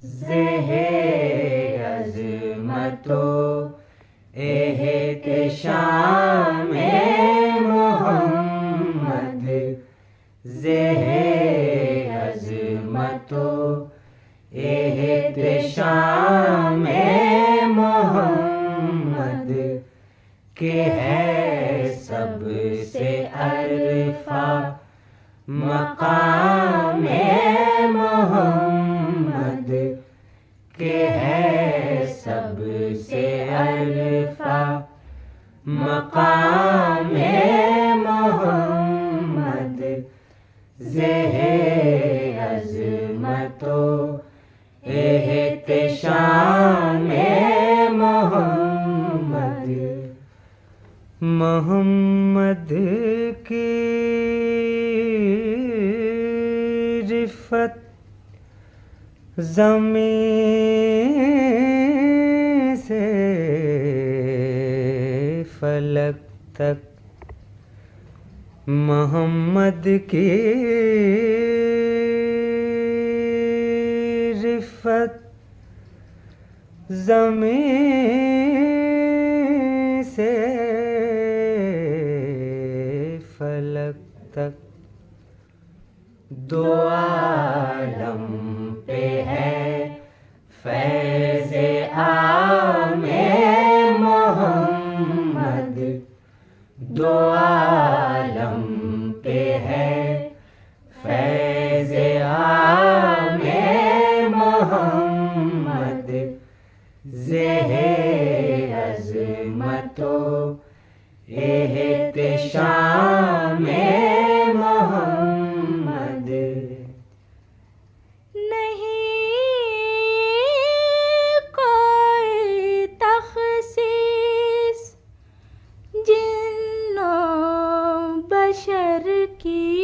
زہے عظمت و احتشام محمد، زہے عظمت و احتشام محمد کہ ہے سب سے عرفہ مقام محمد، کہ ہے سب سے عرفہ مقام محمد، زہے عظمت و احتشام محمد۔ محمد کی رفت زمین سے فلک تک، محمد کی رفت زمین سے فلک تک، دو عالم پہ ہے فیض عام محمد، دو عالم پہ ہے فیض عام محمد، زہے عظمت و احتشام محمد۔ نہیں کوئی تخصیص جن و بشر کی،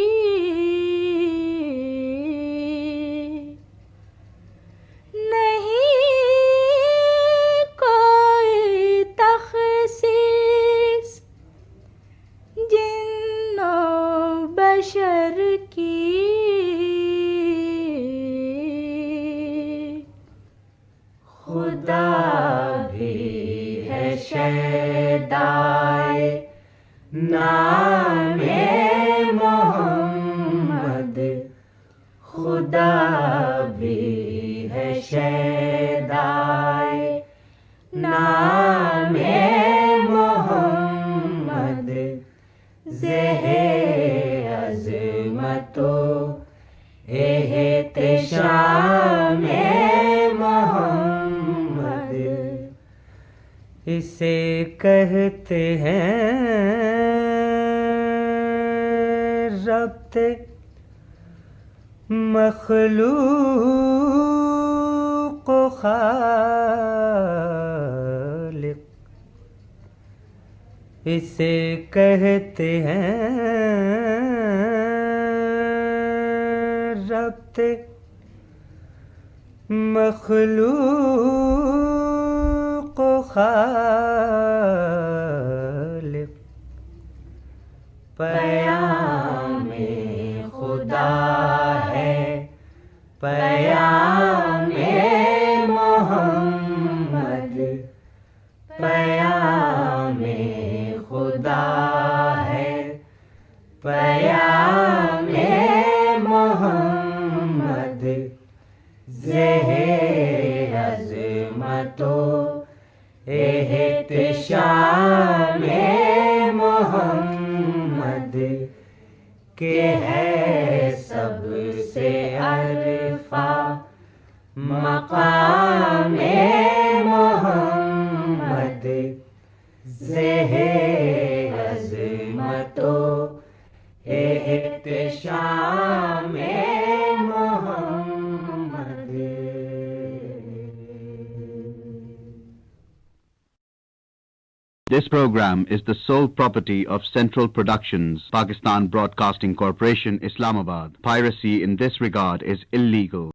نہیں کوئی تخصیص جن و بشر کی، خدا بھی ہے شیدائے نام محمد، خدا بھی ہے شیدائے نام محمد، زہے عظمت و احتشام محمد۔ اسے کہتے ہیں ربط مخلوق و خالق، اسے کہتے ہیں ربط مخلوق و خالق، پیام خدا ہے پیام محمد، پیام خدا ہے پیام محمد، زہے عظمت و احتشام محمد، کہ ہے سب سے عرفہ مقام محمد، زہے عظمت و احتشام محمد۔ This program is the sole property of Central Productions, Pakistan Broadcasting Corporation, Islamabad. Piracy in this regard is illegal.